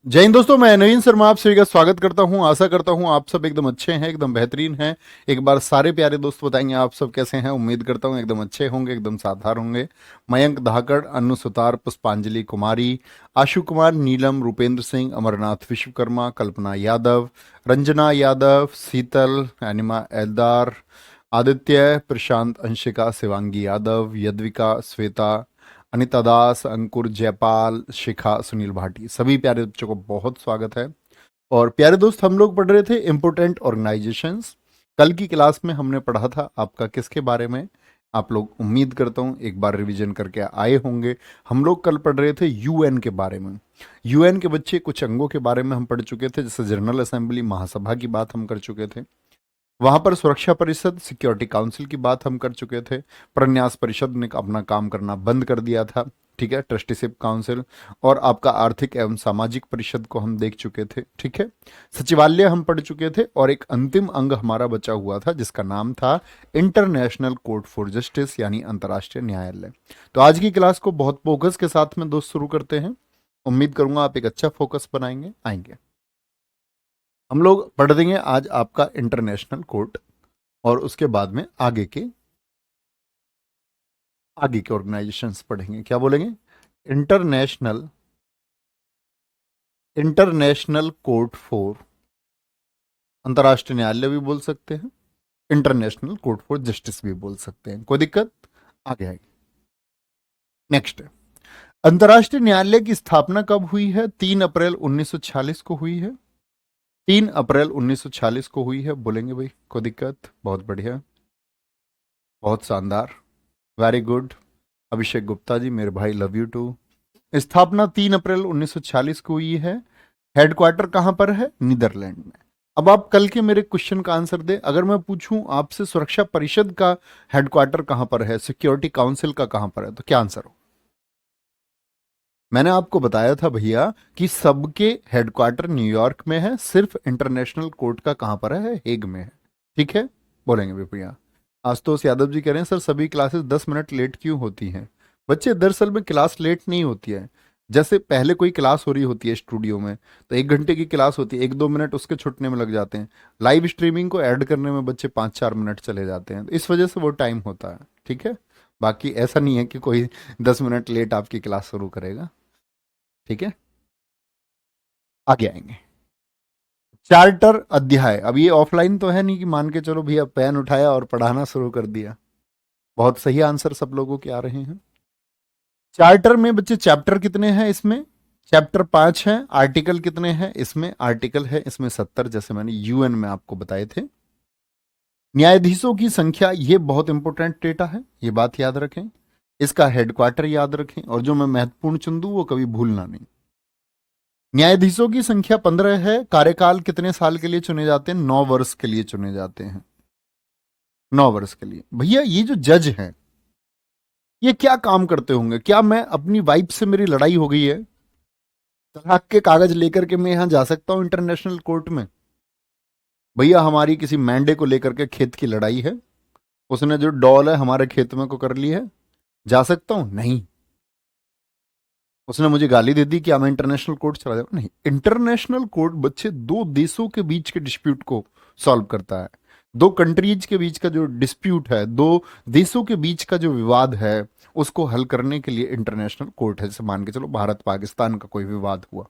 जय हिंद दोस्तों, मैं नवीन शर्मा आप सभी का स्वागत करता हूं। आशा करता हूं आप सब एकदम अच्छे हैं, एकदम बेहतरीन हैं। एक बार सारे प्यारे दोस्त बताएंगे आप सब कैसे हैं। उम्मीद करता हूं एकदम अच्छे होंगे, एकदम साधार होंगे। मयंक धाकड़, अनु सुतार, पुष्पांजलि कुमारी, आशु कुमार, नीलम, रूपेंद्र सिंह, अमरनाथ विश्वकर्मा, कल्पना यादव, रंजना यादव, शीतल, एनिमा एलदार, आदित्य, प्रशांत, अंशिका, शिवांगी यादव, यद्विका, श्वेता, अनिता दास, अंकुर, जयपाल, शिखा, सुनील भाटी, सभी प्यारे बच्चों को बहुत स्वागत है। और प्यारे दोस्त, हम लोग पढ़ रहे थे इम्पोर्टेंट ऑर्गेनाइजेशंस। कल की क्लास में हमने पढ़ा था आपका किसके बारे में। आप लोग उम्मीद करता हूं एक बार रिवीजन करके आए होंगे। हम लोग कल पढ़ रहे थे यूएन के बारे में। यूएन के बच्चे कुछ अंगों के बारे में हम पढ़ चुके थे, जैसे जनरल असेंबली, महासभा की बात हम कर चुके थे। वहां पर सुरक्षा परिषद, सिक्योरिटी काउंसिल की बात हम कर चुके थे। प्रन्यास परिषद ने अपना काम करना बंद कर दिया था, ठीक है, ट्रस्टीशिप काउंसिल। और आपका आर्थिक एवं सामाजिक परिषद को हम देख चुके थे, ठीक है। सचिवालय हम पढ़ चुके थे, और एक अंतिम अंग हमारा बचा हुआ था जिसका नाम था इंटरनेशनल कोर्ट फॉर जस्टिस, यानी अंतर्राष्ट्रीय न्यायालय। तो आज की क्लास को बहुत फोकस के साथ में दोस्त शुरू करते हैं। उम्मीद करूंगा आप एक अच्छा फोकस बनाएंगे आएंगे। हम लोग पढ़ देंगे आज आपका इंटरनेशनल कोर्ट, और उसके बाद में आगे के ऑर्गेनाइजेशंस पढ़ेंगे। क्या बोलेंगे? इंटरनेशनल इंटरनेशनल कोर्ट फॉर, अंतर्राष्ट्रीय न्यायालय भी बोल सकते हैं, इंटरनेशनल कोर्ट फॉर जस्टिस भी बोल सकते हैं, कोई दिक्कत? आगे आएगी। नेक्स्ट, अंतर्राष्ट्रीय न्यायालय की स्थापना कब हुई है? 3 अप्रैल 1946 को हुई है। 3 अप्रैल 1946 को हुई है। बोलेंगे भाई, कोई दिक्कत? बहुत बढ़िया, बहुत शानदार, वेरी गुड। अभिषेक गुप्ता जी, मेरे भाई, लव यू टू। स्थापना 3 अप्रैल 1946 को हुई है। हेडक्वार्टर कहां पर है? नीदरलैंड में। अब आप कल के मेरे क्वेश्चन का आंसर दें। अगर मैं पूछूं आपसे सुरक्षा परिषद का हेडक्वार्टर कहां पर है, सिक्योरिटी काउंसिल का कहां पर है, तो क्या आंसर हो? मैंने आपको बताया था भैया कि सबके हेडक्वार्टर न्यूयॉर्क में है, सिर्फ इंटरनेशनल कोर्ट का कहां पर है? हेग में है, ठीक है। बोलेंगे भी भैया। आशुतोष यादव जी कह रहे हैं सर सभी क्लासेस 10 मिनट लेट क्यों होती हैं? बच्चे, दरअसल में क्लास लेट नहीं होती है। जैसे पहले कोई क्लास हो रही होती है स्टूडियो में, तो 1 घंटे की क्लास होती है, 1-2 मिनट उसके छुटने में लग जाते हैं। लाइव स्ट्रीमिंग को ऐड करने में बच्चे 5-4 मिनट चले जाते हैं, तो इस वजह से वो टाइम होता है, ठीक है। बाकी ऐसा नहीं है कि कोई 10 मिनट लेट आपकी क्लास शुरू करेगा, ठीक है। आगे आएंगे। चार्टर अध्याय, अब ये ऑफलाइन तो है नहीं कि मान के चलो भैया पेन उठाया और पढ़ाना शुरू कर दिया। बहुत सही आंसर सब लोगों के आ रहे हैं। चार्टर में बच्चे चैप्टर कितने हैं इसमें? चैप्टर 5 है। आर्टिकल कितने हैं इसमें? आर्टिकल है इसमें 70, जैसे मैंने यूएन में आपको बताए थे। न्यायाधीशों की संख्या, ये बहुत इंपॉर्टेंट डेटा है, ये बात याद रखें। इसका हेडक्वार्टर याद रखें, और जो मैं महत्वपूर्ण चुन दूं वो कभी भूलना नहीं। न्यायाधीशों की संख्या 15 है। कार्यकाल कितने साल के लिए चुने जाते हैं? 9 वर्ष के लिए चुने जाते हैं, 9 वर्ष के लिए। भैया ये जो जज हैं, ये क्या काम करते होंगे? क्या मैं अपनी वाइफ से मेरी लड़ाई हो गई है, तलाक के कागज लेकर के मैं यहां जा सकता हूं इंटरनेशनल कोर्ट में? भैया हमारी किसी मैंडे को लेकर के खेत की लड़ाई है, उसने जो डॉल है हमारे खेत में को कर ली है, जा सकता हूं? नहीं। उसने मुझे गाली दे दी कि मैं इंटरनेशनल कोर्ट चला जाऊं? नहीं। इंटरनेशनल कोर्ट बच्चे दो देशों के बीच के डिस्प्यूट को सॉल्व करता है। दो कंट्रीज के बीच का जो डिस्प्यूट है, दो देशों के बीच का जो विवाद है, उसको हल करने के लिए इंटरनेशनल कोर्ट है। जैसे मान के चलो भारत पाकिस्तान का कोई विवाद हुआ,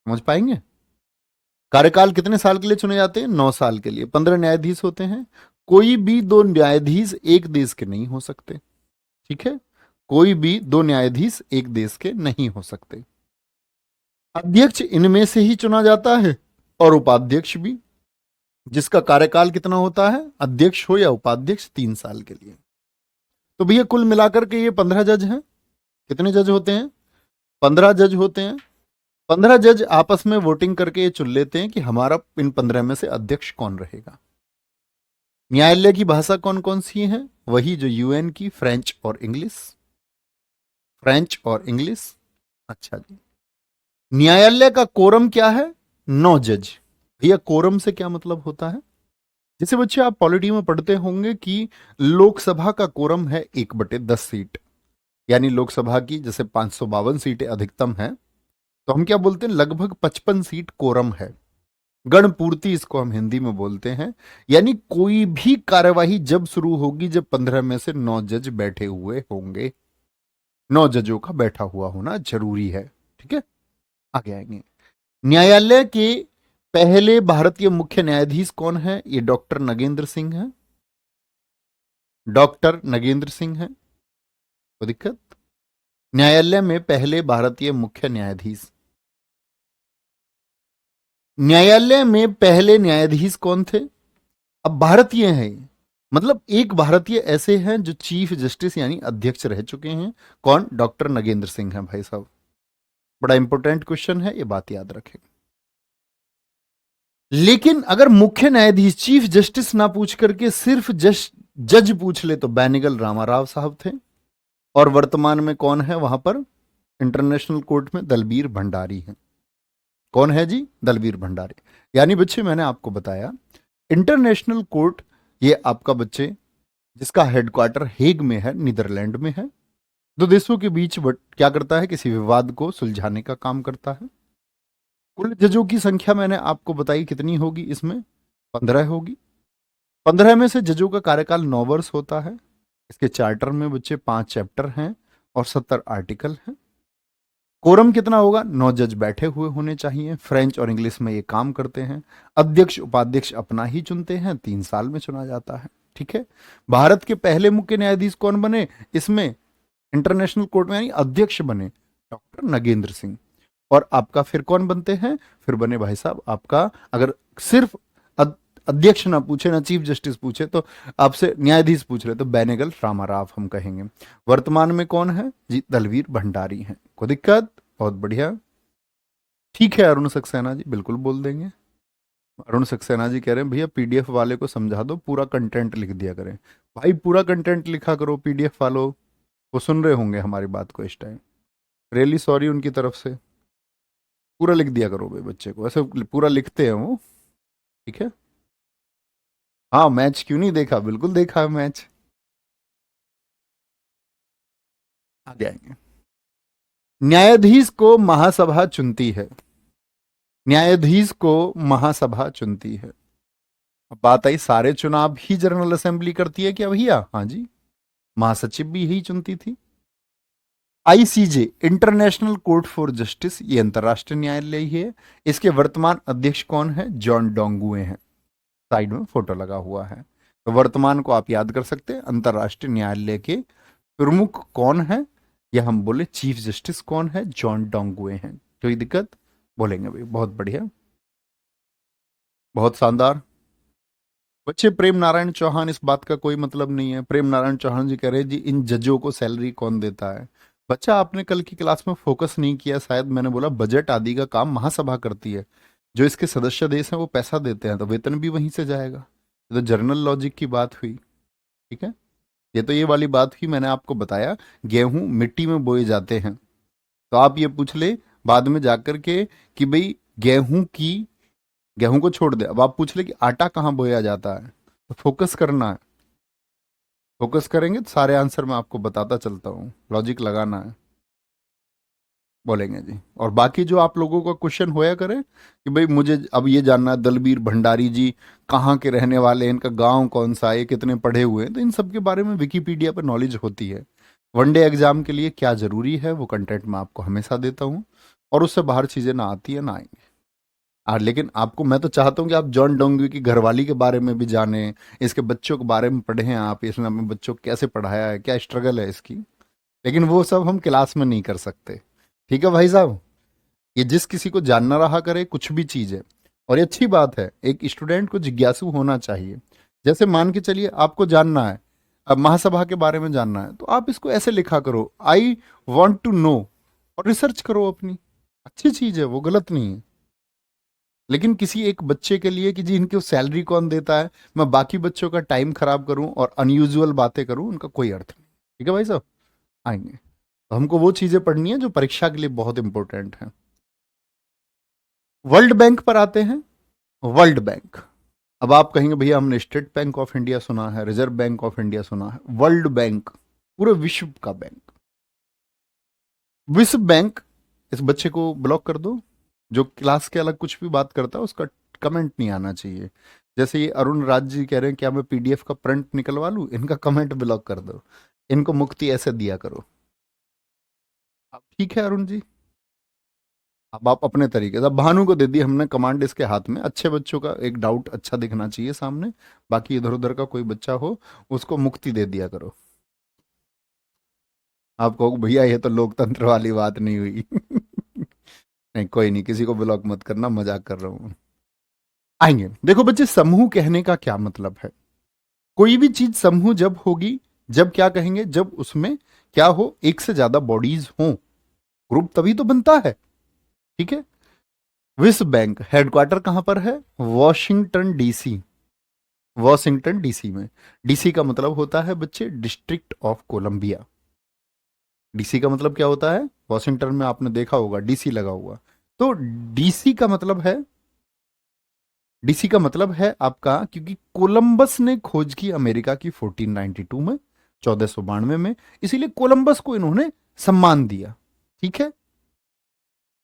समझ पाएंगे। कार्यकाल कितने साल के लिए चुने जाते हैं? 9 साल के लिए। 15 न्यायाधीश होते हैं। कोई भी दो न्यायाधीश एक देश के नहीं हो सकते, ठीक है। कोई भी दो न्यायाधीश एक देश के नहीं हो सकते। अध्यक्ष इनमें से ही चुना जाता है, और उपाध्यक्ष भी। जिसका कार्यकाल कितना होता है, अध्यक्ष हो या उपाध्यक्ष, 3 साल के लिए। तो भैया कुल मिलाकर के ये 15 जज हैं। कितने जज होते हैं? 15 जज होते हैं। 15 जज आपस में वोटिंग करके ये चुन लेते हैं कि हमारा इन 15 में से अध्यक्ष कौन रहेगा। न्यायालय की भाषा कौन कौन सी है? वही जो यूएन की, फ्रेंच और इंग्लिश। फ्रेंच और इंग्लिश। अच्छा जी। न्यायालय का कोरम क्या है? 9 जज। भैया कोरम से क्या मतलब होता है? जैसे बच्चे आप पॉलिटी में पढ़ते होंगे कि लोकसभा का कोरम है 1/10 सीट, यानी लोकसभा की जैसे 552 सीटें अधिकतम है, तो हम क्या बोलते हैं, लगभग 55 सीट कोरम है। गण पूर्ति इसको हम हिंदी में बोलते हैं। यानी कोई भी कार्यवाही जब शुरू होगी जब 15 में से 9 जज बैठे हुए होंगे। 9 जजों का बैठा हुआ होना जरूरी है। ठीक है, आगे आएंगे। न्यायालय के पहले भारतीय मुख्य न्यायाधीश कौन है? ये डॉक्टर नगेंद्र सिंह है। डॉक्टर नगेंद्र सिंह है। कोई दिक्कत? न्यायालय में पहले भारतीय मुख्य न्यायाधीश, न्यायालय में पहले न्यायाधीश कौन थे? अब भारतीय हैं ये। मतलब एक भारतीय ऐसे हैं जो चीफ जस्टिस यानी अध्यक्ष रह चुके हैं। कौन? डॉक्टर नगेंद्र सिंह हैं भाई साहब। बड़ा इंपॉर्टेंट क्वेश्चन है, ये बात याद रखें। लेकिन अगर मुख्य न्यायाधीश चीफ जस्टिस ना पूछ करके सिर्फ जज पूछ ले तो बेनिगल रामाराव साहब थे। और वर्तमान में कौन है वहां पर इंटरनेशनल कोर्ट में? दलबीर भंडारी है। कौन है जी? दलबीर भंडारी। यानी बच्चे मैंने आपको बताया इंटरनेशनल कोर्ट ये आपका बच्चे जिसका हेडक्वार्टर हेग में है, नीदरलैंड में है, दो देशों के बीच क्या करता है? किसी विवाद को सुलझाने का काम करता है। कुल जजों की संख्या मैंने आपको बताई कितनी होगी इसमें? 15 होगी। 15 में से जजों का कार्यकाल 9 वर्ष होता है। इसके चार्टर में बच्चे 5 चैप्टर हैं और 70 आर्टिकल हैं। कोरम कितना होगा? 9 जज बैठे हुए होने चाहिए। फ्रेंच और इंग्लिश में ये काम करते हैं। अध्यक्ष उपाध्यक्ष अपना ही चुनते हैं, 3 साल में चुना जाता है। ठीक है। भारत के पहले मुख्य न्यायाधीश कौन बने इसमें इंटरनेशनल कोर्ट में? यानी अध्यक्ष बने डॉक्टर नगेंद्र सिंह। और आपका फिर कौन बनते हैं? फिर बने भाई साहब आपका, अगर सिर्फ अध्यक्ष ना पूछे ना चीफ जस्टिस पूछे तो आपसे न्यायाधीश पूछ रहे तो बेनेगल रामाराव हम कहेंगे। वर्तमान में कौन है जी? दलवीर भंडारी हैं। कोई दिक्कत? बहुत बढ़िया। ठीक है अरुण सक्सेना जी, बिल्कुल बोल देंगे। अरुण सक्सेना जी कह रहे हैं भैया पीडीएफ वाले को समझा दो, पूरा कंटेंट लिख दिया करें। भाई पूरा कंटेंट लिखा करो पीडीएफ वालों, वो सुन रहे होंगे हमारी बात को इस टाइम। रियली सॉरी उनकी तरफ से। पूरा लिख दिया करो भाई बच्चे को, ऐसे पूरा लिखते हैं वो। ठीक है। हाँ मैच क्यों नहीं देखा, बिल्कुल देखा है मैच। आगे आएंगे। न्यायाधीश को महासभा चुनती है। न्यायाधीश को महासभा चुनती है। अब बात आई सारे चुनाव ही जनरल असेंबली करती है क्या भैया? हाँ जी, महासचिव भी यही चुनती थी। ICJ international court for justice ये अंतरराष्ट्रीय न्यायालय ही है। इसके वर्तमान अध्यक्ष कौन है? जॉन डोंगुए हैं। साइड में फोटो लगा हुआ है। तो वर्तमान को आप याद कर सकते हैं। अंतरराष्ट्रीय न्यायालय के प्रमुख कौन है? या हम बोले चीफ जस्टिस कौन है? जॉन डोंगुए हैं। कोई दिक्कत? बोलेंगे भाई। बहुत बढ़िया, बहुत शानदार। बच्चे प्रेम नारायण चौहान, इस बात का कोई मतलब नहीं है। प्रेम नारायण चौहान जी कह रहे हैं जी इन जजों को सैलरी कौन देता है? बच्चा आपने कल की क्लास में फोकस नहीं किया शायद। मैंने बोला बजट आदि का काम महासभा करती है। जो इसके सदस्य देश हैं वो पैसा देते हैं तो वेतन भी वहीं से जाएगा। ये तो जर्नल लॉजिक की बात हुई। ठीक है। ये तो ये वाली बात हुई, मैंने आपको बताया गेहूं मिट्टी में बोए जाते हैं। तो आप ये पूछ ले बाद में जाकर के कि भाई गेहूं को छोड़ दे, अब आप पूछ ले कि आटा कहाँ बोया जाता है। तो फोकस करना है। फोकस करेंगे तो सारे आंसर मैं आपको बताता चलता हूँ, लॉजिक लगाना है। बोलेंगे जी। और बाकी जो आप लोगों का क्वेश्चन होया करे कि भाई मुझे अब ये जानना है दलबीर भंडारी जी कहाँ के रहने वाले हैं, इनका गांव कौन सा है, ये कितने पढ़े हुए हैं, तो इन सब के बारे में विकीपीडिया पर नॉलेज होती है। वनडे एग्जाम के लिए क्या जरूरी है वो कंटेंट मैं आपको हमेशा देता हूँ। और उससे बाहर चीजें ना आती है ना आएंगे। लेकिन आपको मैं तो चाहता हूँ कि आप जॉन डोंगी की घरवाली के बारे में भी जानें, इसके बच्चों के बारे में पढ़ें, आप इसने अपने बच्चों को कैसे पढ़ाया है, क्या स्ट्रगल है इसकी। लेकिन वो सब हम क्लास में नहीं कर सकते। ठीक है भाई साहब। ये जिस किसी को जानना रहा करे कुछ भी चीज है। और ये अच्छी बात है, एक स्टूडेंट को जिज्ञासु होना चाहिए। जैसे मान के चलिए आपको जानना है, अब महासभा के बारे में जानना है तो आप इसको ऐसे लिखा करो, आई वॉन्ट टू नो, और रिसर्च करो अपनी। अच्छी चीज है वो, गलत नहीं है। लेकिन किसी एक बच्चे के लिए कि जी इनकी सैलरी कौन देता है, मैं बाकी बच्चों का टाइम खराब करूं और अनयूजुअल बातें करूं, उनका कोई अर्थ नहीं। ठीक है भाई साहब। आएंगे तो हमको वो चीजें पढ़नी है जो परीक्षा के लिए बहुत इंपॉर्टेंट है। वर्ल्ड बैंक पर आते हैं। वर्ल्ड बैंक, अब आप कहेंगे भैया हमने स्टेट बैंक ऑफ इंडिया सुना है, रिजर्व बैंक ऑफ इंडिया सुना है। वर्ल्ड बैंक पूरे विश्व का बैंक। विश्व बैंक इस बच्चे को ब्लॉक कर दो। जो क्लास के अलग कुछ भी बात करता है उसका कमेंट नहीं आना चाहिए। जैसे ये अरुण राज जी कह रहे हैं क्या मैं पीडीएफ का प्रिंट निकलवा लूं, इनका कमेंट ब्लॉक कर दो। इनको मुक्ति ऐसे दिया करो। अब ठीक है अरुण जी, अब आप अपने तरीके से, अब भानु को दे दी हमने कमांड इसके हाथ में। अच्छे बच्चों का एक डाउट अच्छा दिखना चाहिए सामने, बाकी इधर उधर का कोई बच्चा हो उसको मुक्ति दे दिया करो। आप कहो भैया ये तो लोकतंत्र वाली बात नहीं हुई। नहीं कोई नहीं, किसी को ब्लॉक मत करना, मजाक कर रहा हूं। आएंगे, देखो बच्चे समूह कहने का क्या मतलब है। कोई भी चीज समूह जब होगी, जब क्या कहेंगे, जब उसमें क्या हो, एक से ज्यादा बॉडीज हो, ग्रुप तभी तो बनता है। ठीक है। विश्व बैंक हेडक्वार्टर कहां पर है? Washington DC. वॉशिंगटन डीसी में। डीसी का मतलब होता है बच्चे डिस्ट्रिक्ट ऑफ कोलंबिया। डीसी का मतलब क्या होता है? वॉशिंगटन में आपने देखा होगा डीसी लगा हुआ। तो डीसी का मतलब है, डीसी का मतलब है आपका, क्योंकि कोलंबस ने खोज की अमेरिका की 1492 में, 1492 में, इसीलिए कोलंबस को इन्होंने सम्मान दिया। ठीक है।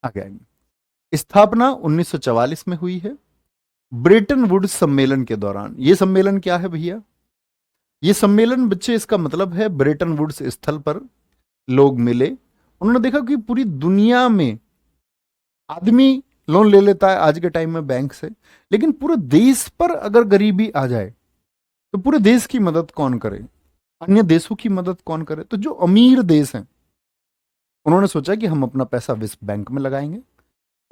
आगे आएंगे। स्थापना 1944 में हुई है ब्रेटन वुड्स सम्मेलन के दौरान। यह सम्मेलन क्या है भैया? यह सम्मेलन बच्चे, इसका मतलब है ब्रेटन वुड्स स्थल पर लोग मिले, उन्होंने देखा कि पूरी दुनिया में आदमी लोन ले लेता है आज के टाइम में बैंक से, लेकिन पूरे देश पर अगर गरीबी आ जाए तो पूरे देश की मदद कौन करे, अन्य देशों की मदद कौन करे? तो जो अमीर देश हैं उन्होंने सोचा कि हम अपना पैसा विश्व बैंक में लगाएंगे,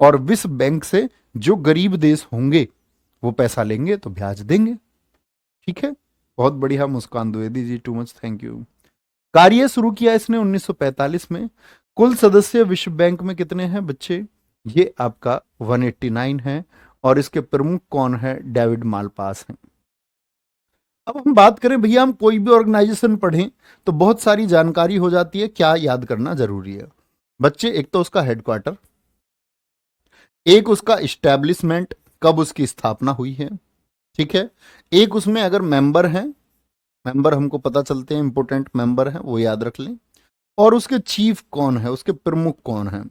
और विश्व बैंक से जो गरीब देश होंगे वो पैसा लेंगे तो ब्याज देंगे। ठीक है। बहुत बढ़िया मुस्कान Dwivedi ji, too much thank you. कार्य शुरू किया इसने 1945 में। कुल सदस्य विश्व बैंक में कितने हैं बच्चे? ये आपका 189 है, और इसके प्रमुख कौन है? डेविड मालपास हैं। अब हम बात करें भैया, हम कोई भी ऑर्गेनाइजेशन पढ़ें तो बहुत सारी जानकारी हो जाती है, क्या याद करना जरूरी है बच्चे? एक तो उसका हेडक्वार्टर, एक उसका इस्टेब्लिशमेंट, कब उसकी स्थापना हुई है। ठीक है। एक उसमें अगर मेंबर हैं, मेंबर हमको पता चलते हैं, इंपोर्टेंट मेंबर हैं वो याद रख लें, और उसके चीफ कौन है, उसके प्रमुख कौन है।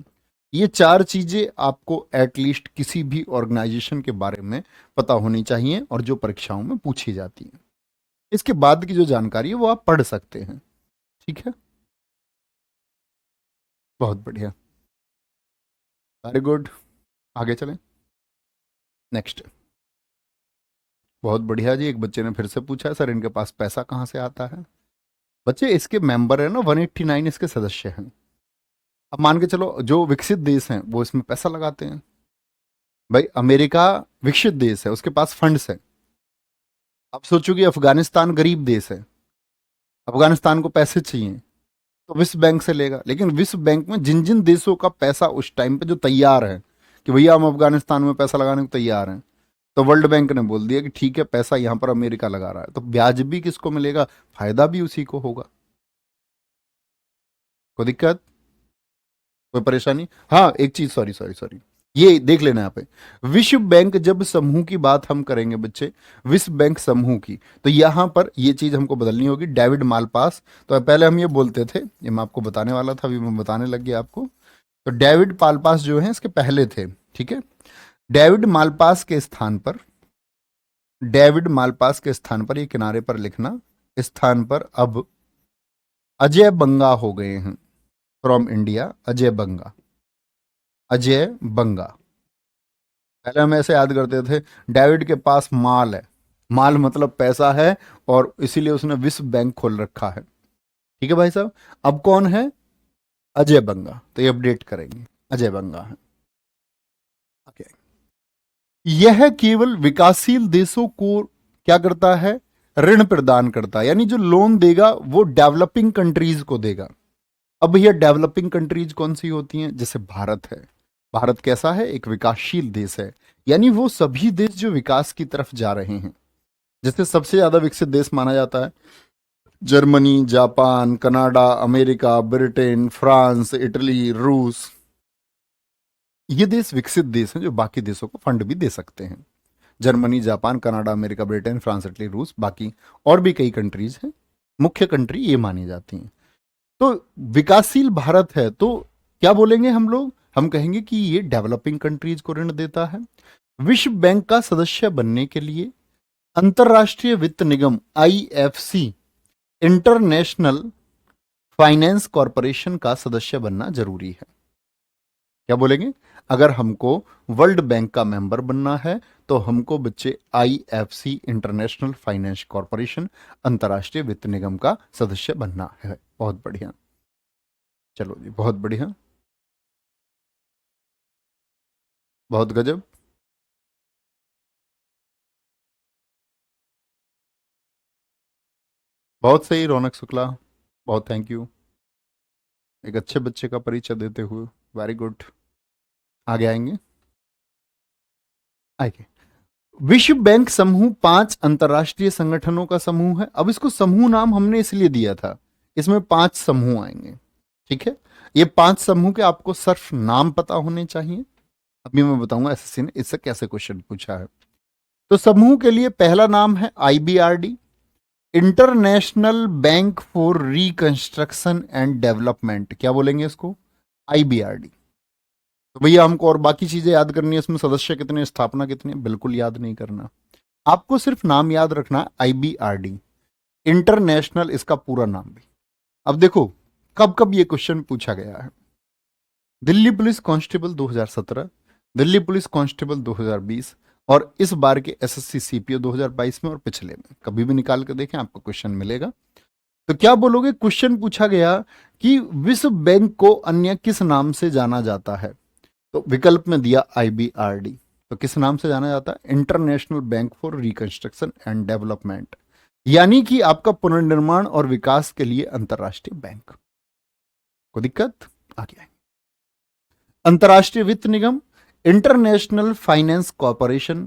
ये चार चीजें आपको एटलीस्ट किसी भी ऑर्गेनाइजेशन के बारे में पता होनी चाहिए, और जो परीक्षाओं में पूछी जाती है। इसके बाद की जो जानकारी है वो आप पढ़ सकते हैं। ठीक है। बहुत बढ़िया, वेरी गुड। आगे चलें। नेक्स्ट। बहुत बढ़िया जी, एक बच्चे ने फिर से पूछा सर इनके पास पैसा कहां से आता है। बच्चे इसके मेंबर है ना, 189 इसके सदस्य हैं। अब मान के चलो जो विकसित देश हैं वो इसमें पैसा लगाते हैं। भाई अमेरिका विकसित देश है, उसके पास फंड्स है। अब सोचो कि अफगानिस्तान गरीब देश है, अफगानिस्तान को पैसे चाहिए तो विश्व बैंक से लेगा, लेकिन विश्व बैंक में जिन जिन देशों का पैसा उस टाइम पे जो तैयार है कि भैया हम अफगानिस्तान में पैसा लगाने को तैयार हैं, तो वर्ल्ड बैंक ने बोल दिया कि ठीक है पैसा यहां पर अमेरिका लगा रहा है, तो ब्याज भी किसको मिलेगा? फायदा भी उसी को होगा। कोई दिक्कत, कोई परेशानी? हाँ एक चीज, सॉरी सॉरी सॉरी, ये देख लेना यहाँ पे, विश्व बैंक जब समूह की बात हम करेंगे बच्चे, विश्व बैंक समूह की, तो यहां पर ये चीज हमको बदलनी होगी। डेविड मालपास, तो पहले हम ये बोलते थे, ये मैं आपको बताने वाला था, अभी मैं बताने लग गया आपको। तो डेविड मालपास जो है इसके पहले थे। ठीक है। डेविड मालपास के स्थान पर, डेविड मालपास के स्थान पर, ये किनारे पर लिखना, स्थान पर अब अजय बंगा हो गए हैं। फ्रॉम इंडिया अजय बंगा, अजय बंगा। पहले हम ऐसे याद करते थे डेविड के पास माल है, माल मतलब पैसा है, और इसीलिए उसने विश्व बैंक खोल रखा है। ठीक है भाई साहब। अब कौन है? अजय बंगा, तो ये अपडेट करेंगे, अजय बंगा है। ओके। यह केवल विकासशील देशों को क्या करता है? ऋण प्रदान करता है, यानी जो लोन देगा वो डेवलपिंग कंट्रीज को देगा। अब भैया डेवलपिंग कंट्रीज कौन सी होती हैं? जैसे भारत है, भारत कैसा है? एक विकासशील देश है, यानी वो सभी देश जो विकास की तरफ जा रहे हैं। जैसे सबसे ज्यादा विकसित देश माना जाता है Germany, Japan, Canada, America, Britain, France, Italy, रूस। ये देश विकसित देश हैं जो बाकी देशों को फंड भी दे सकते हैं। Germany, Japan, Canada, America, Britain, France, Italy, रूस, बाकी और भी कई कंट्रीज हैं, मुख्य कंट्री ये मानी जाती हैं। तो विकासशील भारत है, तो क्या बोलेंगे हम लोग? हम कहेंगे कि ये डेवलपिंग कंट्रीज को ऋण देता है। विश्व बैंक का सदस्य बनने के लिए अंतर्राष्ट्रीय वित्त निगम आईएफसी, इंटरनेशनल फाइनेंस कॉरपोरेशन का सदस्य बनना जरूरी है। क्या बोलेंगे? अगर हमको वर्ल्ड बैंक का मेंबर बनना है तो हमको बच्चे आईएफसी, इंटरनेशनल फाइनेंस कॉरपोरेशन, अंतर्राष्ट्रीय वित्त निगम का सदस्य बनना है। बहुत बढ़िया, चलो जी, बहुत बढ़िया, बहुत गजब। बहुत सही रौनक शुक्ला, बहुत थैंक यू, एक अच्छे बच्चे का परिचय देते हुए, वेरी गुड। आगे आएंगे, आगे। विश्व बैंक समूह 5 अंतरराष्ट्रीय संगठनों का समूह है। अब इसको समूह नाम हमने इसलिए दिया था, इसमें 5 समूह आएंगे, ठीक है। ये 5 समूह के आपको सिर्फ नाम पता होने चाहिए। अभी मैं बताऊंगा एसएससी ने इससे कैसे क्वेश्चन पूछा है। तो समूह के लिए पहला नाम है IBRD, international bank for reconstruction and development. क्या बोलेंगे इसको? आईबीआरडी। तो भैया हमको और बाकी चीजें याद करनी है, इसमें सदस्य कितने, स्थापना कितनी, बिल्कुल याद नहीं करना, आपको सिर्फ नाम याद रखना है, आईबीआरडी, इंटरनेशनल, इसका पूरा नाम भी। अब देखो कब कब ये क्वेश्चन पूछा गया है। Delhi police constable 2017, Delhi police constable 2020, और इस बार के एसएससी सीपीओ 2022 में, और पिछले में कभी भी निकाल कर देखें आपको क्वेश्चन मिलेगा। तो क्या बोलोगे? क्वेश्चन पूछा गया कि विश्व बैंक को अन्य किस नाम से जाना जाता है, तो विकल्प में दिया आईबीआरडी। तो किस नाम से जाना जाता है? International bank for reconstruction and development, यानी कि आपका पुनर्निर्माण और विकास के लिए अंतरराष्ट्रीय बैंक। कोई दिक्कत? आगे। अंतरराष्ट्रीय वित्त निगम, इंटरनेशनल फाइनेंस कॉरपोरेशन।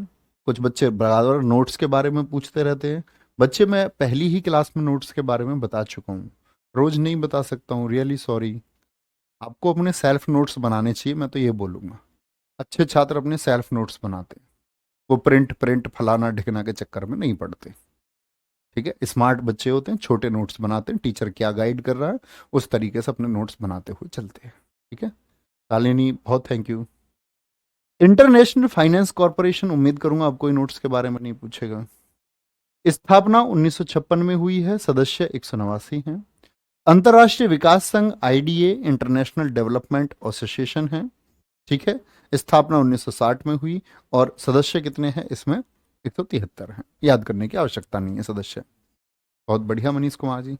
कुछ बच्चे बराबर नोट्स के बारे में पूछते रहते हैं। बच्चे मैं पहली ही क्लास में नोट्स के बारे में बता चुका हूं, रोज नहीं बता सकता हूं, रियली सॉरी। आपको अपने सेल्फ नोट्स बनाने चाहिए, मैं तो ये बोलूंगा। अच्छे छात्र अपने सेल्फ नोट्स बनाते हैं, वो प्रिंट प्रिंट फलाना ढिकना के चक्कर में नहीं पड़ते, ठीक है। स्मार्ट बच्चे होते हैं, छोटे नोट्स बनाते हैं, टीचर क्या गाइड कर रहा है उस तरीके से अपने नोट्स बनाते हुए चलते हैं, ठीक है। शालिनी बहुत thank you. International finance corporation, उम्मीद करूंगा आपको इन नोट्स के बारे में नहीं पूछेगा। स्थापना 1956 में हुई है, सदस्य 189 हैं। अंतर्राष्ट्रीय विकास संघ आईडीए, इंटरनेशनल डेवलपमेंट एसोसिएशन है, ठीक है। स्थापना 1960 में हुई, और सदस्य कितने हैं इसमें? 173 हैं। याद करने की आवश्यकता नहीं है सदस्य। बहुत बढ़िया मनीष कुमार जी,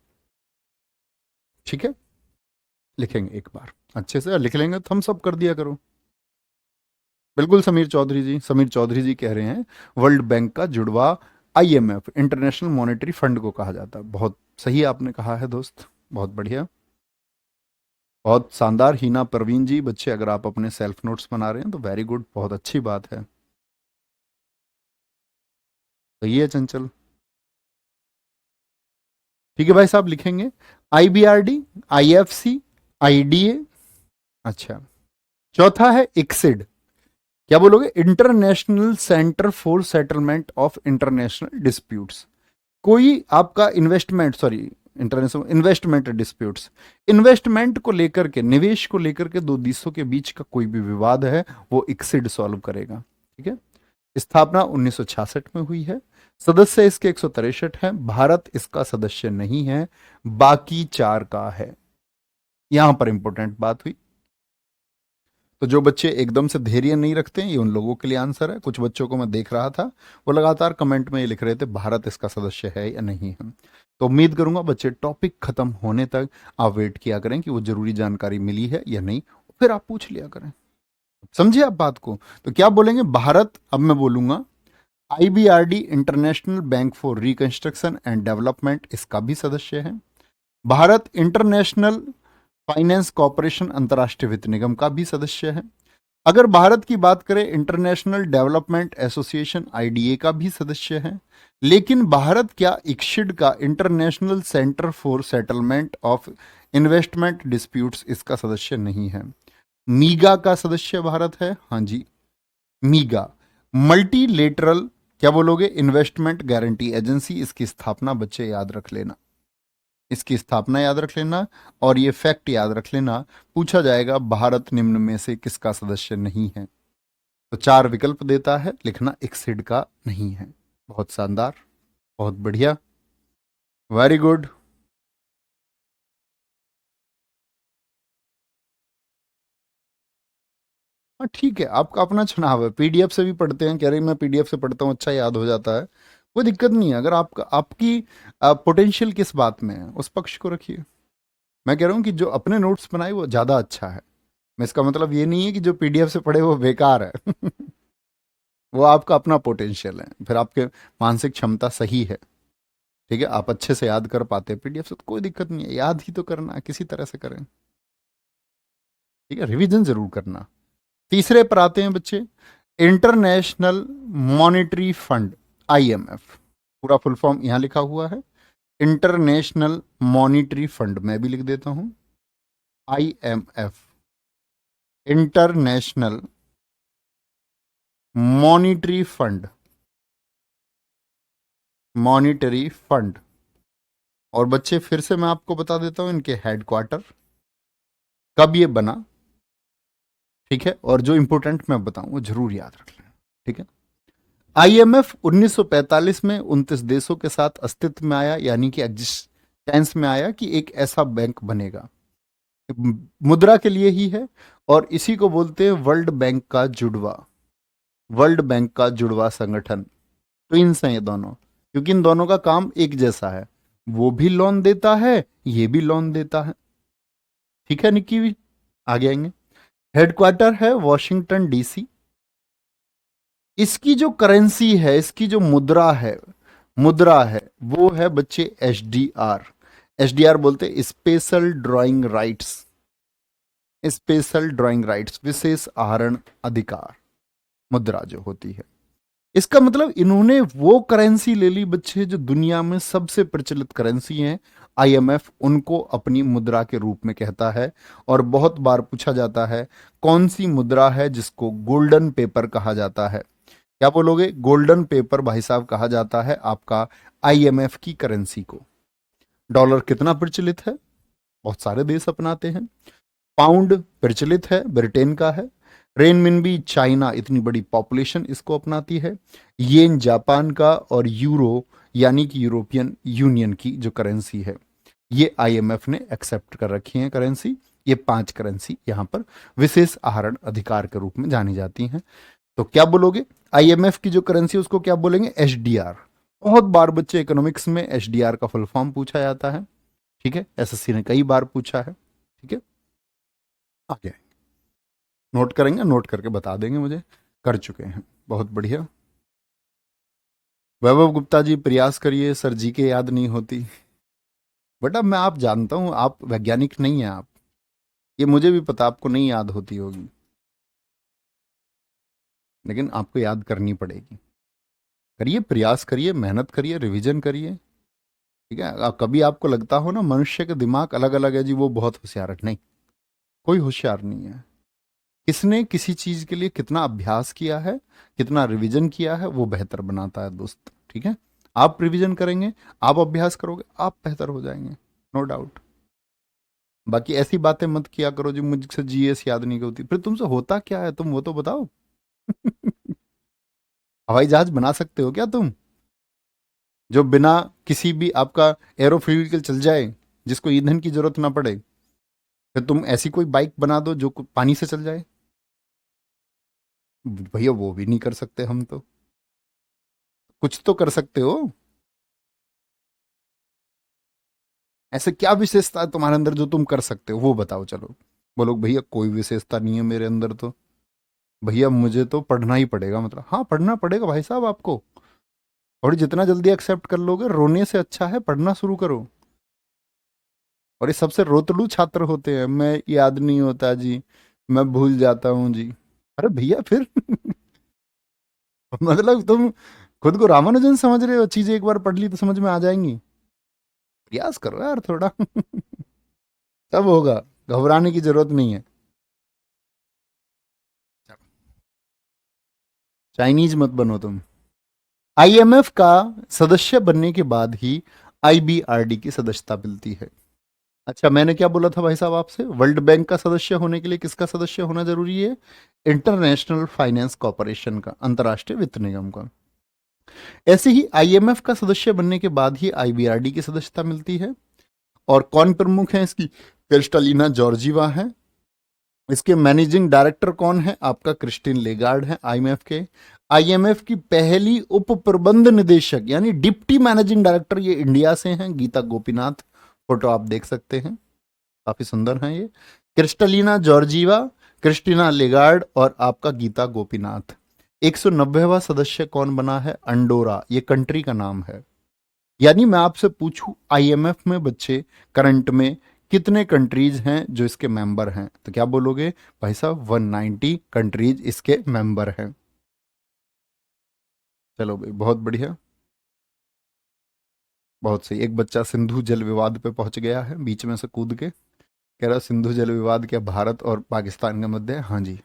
ठीक है। लिखेंगे एक बार अच्छे से, लिख लेंगे तो हम सब कर दिया करो। बिल्कुल समीर चौधरी जी, समीर चौधरी जी कह रहे हैं वर्ल्ड बैंक का जुड़वा आईएमएफ, इंटरनेशनल मॉनेटरी फंड को कहा जाता है। बहुत सही आपने कहा है दोस्त, बहुत बढ़िया, बहुत शानदार। हीना परवीन जी, बच्चे अगर आप अपने सेल्फ नोट्स बना रहे हैं तो वेरी गुड, बहुत अच्छी बात है। सही है चंचल, ठीक है भाई साहब, लिखेंगे आईबीआरडी, आईएफसी, आईडीए। अच्छा, चौथा है इक्सिड। क्या बोलोगे? International centre for settlement of international disputes. कोई आपका investment, sorry, international investment disputes, investment को लेकर के, निवेश को लेकर के दो देशों के बीच का कोई भी विवाद है वो इक्सिड सॉल्व करेगा, ठीक है। स्थापना 1966 में हुई है, सदस्य इसके 163 हैं। भारत इसका सदस्य नहीं है, बाकी 4 का है। यहां पर इंपॉर्टेंट बात हुई। तो जो बच्चे एकदम से धैर्य नहीं रखते हैं, ये उन लोगों के लिए आंसर है। कुछ बच्चों को मैं देख रहा था वो लगातार कमेंट में ये लिख रहे थे भारत इसका सदस्य है या नहीं है। तो उम्मीद करूंगा बच्चे टॉपिक खत्म होने तक आप वेट किया करें कि वो जरूरी जानकारी मिली है या नहीं, फिर आप पूछ लिया करें। समझिए आप बात को? तो क्या बोलेंगे? भारत, अब मैं बोलूंगा IBRD, international bank for reconstruction and development, इसका भी सदस्य है। भारत इंटरनेशनल फाइनेंस कॉरपोरेशन, अंतर्राष्ट्रीय वित्त निगम का भी सदस्य है। अगर भारत की बात करें, इंटरनेशनल डेवलपमेंट एसोसिएशन आईडीए का भी सदस्य है। लेकिन भारत क्या इक्सिड का, international centre for settlement of investment disputes, इसका सदस्य नहीं है। मीगा का सदस्य भारत है, हाँ जी, मीगा, मल्टीलेटरल, क्या बोलोगे? इन्वेस्टमेंट गारंटी एजेंसी, इसकी स्थापना बच्चे याद रख लेना, इसकी स्थापना याद रख लेना, और ये फैक्ट याद रख लेना, पूछा जाएगा भारत निम्न में से किसका सदस्य नहीं है। तो 4 विकल्प देता है, लिखना एक्सिड का नहीं है। बहुत शानदार, बहुत बढ़िया, वेरी गुड। हाँ ठीक है, आपका अपना चुनाव है, पीडीएफ से भी पढ़ते हैं, कह रहे हैं मैं पीडीएफ से पढ़ता हूँ, अच्छा याद हो जाता है, कोई दिक्कत नहीं है। अगर आपका आपकी पोटेंशियल किस बात में है उस पक्ष को रखिए। मैं कह रहा हूँ कि जो अपने नोट्स बनाए वो ज़्यादा अच्छा है। मैं इसका मतलब ये नहीं है कि जो पीडीएफ से पढ़े वो बेकार है वो आपका अपना पोटेंशियल है, फिर आपके मानसिक क्षमता सही है, ठीक है, आप अच्छे से याद कर पाते हैं पीडीएफ से, तो कोई दिक्कत नहीं है, याद ही तो करना है, किसी तरह से करें, ठीक है, रिवीजन जरूर करना। तीसरे पर आते हैं बच्चे, इंटरनेशनल मॉनिटरी फंड, आईएमएफ, पूरा फुल फॉर्म यहां लिखा हुआ है, इंटरनेशनल मॉनिटरी फंड, मैं भी लिख देता हूं, IMF, international monetary fund, monetary fund. और बच्चे फिर से मैं आपको बता देता हूं इनके हेडक्वार्टर, कब ये बना, ठीक है, और जो इंपोर्टेंट मैं बताऊं वो जरूर याद रख लेना, ठीक है। आईएमएफ 1945 में 29 देशों के साथ अस्तित्व में आया, यानी कि एग्जिस्टेंस में आया कि एक ऐसा बैंक बनेगा, मुद्रा के लिए ही है, और इसी को बोलते हैं वर्ल्ड बैंक का जुड़वा, वर्ल्ड बैंक का जुड़वा संगठन। ट्विंस हैं ये दोनों, क्योंकि इन दोनों का काम एक जैसा है, वो भी लोन देता है, ये भी लोन देता है, ठीक है निक्की भी, आगे आएंगे। हेडक्वार्टर है वॉशिंगटन डीसी। इसकी जो करेंसी है, इसकी जो मुद्रा है वो है बच्चे एचडीआर। एचडीआर बोलते special drawing rights, special drawing rights, विशेष आहरण अधिकार मुद्रा जो होती है। इसका मतलब इन्होंने वो करेंसी ले ली बच्चे जो दुनिया में सबसे प्रचलित करेंसी है, आईएमएफ उनको अपनी मुद्रा के रूप में कहता है। और बहुत बार पूछा जाता है कौन सी मुद्रा है जिसको गोल्डन पेपर कहा जाता है, क्या बोलोगे? गोल्डन पेपर भाई साहब कहा जाता है आपका आईएमएफ की करेंसी को। डॉलर कितना प्रचलित है, बहुत सारे देश अपनाते हैं। पाउंड प्रचलित है, ब्रिटेन का है। रेनमिनबी चाइना, इतनी बड़ी पॉपुलेशन इसको अपनाती है। येन जापान का, और यूरो यानी कि यूरोपियन यूनियन की जो करेंसी है, ये आईएमएफ ने एक्सेप्ट कर रखी है करेंसी। ये 5 करेंसी यहां पर विशेष आहरण अधिकार के रूप में जानी जाती हैं। तो क्या बोलोगे? आईएमएफ की जो करेंसी उसको क्या बोलेंगे? एचडीआर। बहुत बार बच्चे इकोनॉमिक्स में एचडीआर का फुल फॉर्म पूछा जाता है, ठीक है, एसएससी ने कई बार पूछा है, ठीक है। आगे नोट करेंगे, नोट करके बता देंगे मुझे, कर चुके हैं, बहुत बढ़िया। वैभव गुप्ता जी प्रयास करिए, सर जी के याद नहीं होती। बेटा मैं आप जानता हूं, आप वैज्ञानिक नहीं हैं आप, ये मुझे भी पता आपको नहीं याद होती होगी, लेकिन आपको याद करनी पड़ेगी। करिए, प्रयास करिए, मेहनत करिए, रिवीजन करिए, ठीक है। कभी आपको लगता हो ना मनुष्य का दिमाग अलग अलग है जी, वो बहुत होशियार है, नहीं, कोई होशियार नहीं है। किसने किसी चीज के लिए कितना अभ्यास किया है, कितना रिवीजन किया है, वो बेहतर बनाता है दोस्त, ठीक है। आप रिवीजन करेंगे, आप अभ्यास करोगे, आप बेहतर हो जाएंगे, नो डाउट। बाकी ऐसी बातें मत किया करो जी मुझसे जीएस याद नहीं होती, फिर तुमसे होता क्या है तुम वो तो बताओ हवाई जहाज बना सकते हो क्या तुम, जो बिना किसी भी आपका एरोफ्यूल के चल जाए, जिसको ईंधन की जरूरत ना पड़े? फिर तुम ऐसी कोई बाइक बना दो जो पानी से चल जाए। भैया वो भी नहीं कर सकते हम तो, कुछ तो कर सकते हो। ऐसे क्या विशेषता है तुम्हारे अंदर जो तुम कर सकते हो, वो बताओ। चलो बोलो भैया कोई विशेषता नहीं है मेरे अंदर तो, भैया मुझे तो पढ़ना ही पड़ेगा, मतलब हाँ पढ़ना पड़ेगा भाई साहब आपको, और जितना जल्दी एक्सेप्ट कर लोगे, रोने से अच्छा है पढ़ना शुरू करो। और ये सबसे रोतड़ू छात्र होते हैं, मैं याद नहीं होता जी, मैं भूल जाता हूँ जी। अरे भैया फिर मतलब तुम खुद को रामानुजन समझ रहे हो, चीजें एक बार पढ़ ली तो समझ में आ जाएंगी। प्रयास करो यार थोड़ा सब होगा, घबराने की जरूरत नहीं है। चाइनीज मत बनो तुम। आईएमएफ का सदस्य बनने के बाद ही आईबीआरडी की सदस्यता मिलती है। अच्छा, मैंने क्या बोला था भाई साहब आपसे, वर्ल्ड बैंक का सदस्य होने के लिए किसका सदस्य होना जरूरी है? इंटरनेशनल फाइनेंस कॉरपोरेशन का, अंतर्राष्ट्रीय वित्त निगम का। ऐसे ही आईएमएफ का सदस्य बनने के बाद ही आईबीआरडी की सदस्यता मिलती है। और कौन प्रमुख है इसकी? क्रिस्टलिना जॉर्जीवा है। इसके मैनेजिंग डायरेक्टर कौन है? आपका क्रिस्टिन लेगार्ड है आईएमएफ के। आईएमएफ की पहली उप प्रबंध निदेशक यानी डिप्टी मैनेजिंग डायरेक्टर ये इंडिया से हैं, गीता गोपीनाथ। फोटो आप देख सकते हैं, काफी सुंदर है ये। क्रिस्टलिना जॉर्जीवा, क्रिस्टिना लेगार्ड और आपका गीता गोपीनाथ। 190वां सदस्य कौन बना है? अंडोरा, ये कंट्री का नाम है। यानी मैं आपसे पूछूं आईएमएफ में बच्चे करंट में कितने कंट्रीज हैं जो इसके मेंबर हैं, तो क्या बोलोगे? भाई साहब 190 कंट्रीज इसके मेंबर हैं। चलो भाई, बहुत बढ़िया, बहुत सही। एक बच्चा सिंधु जल विवाद पे पहुंच गया है बीच में से कूद के, कह रहा सिंधु जल विवाद क्या भारत और पाकिस्तान के मध्य है? हाँ जी।